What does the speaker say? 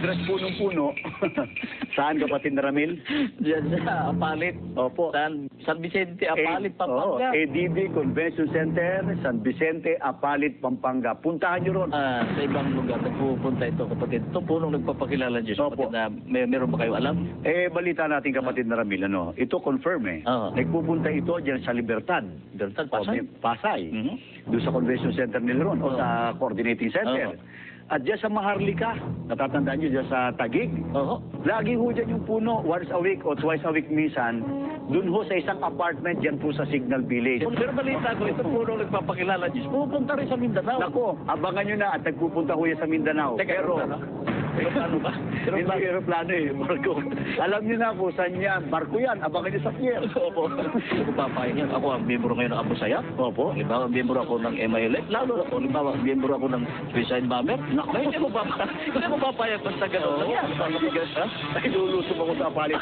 address punong-puno. Saan, kapatid na Ramil? Diyan sa Apalit. Opo. San Vicente, Apalit, Pampanga. ADB Convention Center, San Vicente, Apalit, Pampanga. Puntahan nyo ron. Sa ibang lugar, nagpupunta ito, kapatid. Ito punong nagpapakilala Diyos, Opo. kapatid, na meron ba kayo alam? Balita natin, kapatid na Ramil, ito confirm Oo. Nagpupunta ito dyan sa Libertad. Libertad, Pasay? Pasay. Doon sa Convention Center nila ron, o Oo. sa Coordinating Center. Oo. At dyan sa Maharlika, natatandaan nyo dyan sa Taguig. Oo. Lagi ho dyan yung puno, once a week o twice a week minsan, dun ho sa isang apartment dyan po sa Signal Village. Pero balita ko, ito punong nagpapakilala Diyos. Pupunta rin sa Mindanao. Nako, abangan nyo na at nagpupunta ho yan sa Mindanao. Teka, Pero, Pero paano ba? Pero hindi aeroplano barko. Alam nyo na kung saan yan, barko yan, abangan nyo sa pier. Opo. Ako papayag yan. Ako ang miyembro ngayon ng Abu Sayyaf. Opo. Halimbawa, miyembro ako ng MILF. Lalo ako, halimbawa, miyembro ako ng Suicide Bomber. Naku. Hindi mo papayag basta gano'n lang yan. Ay, lulusog ako sa palit.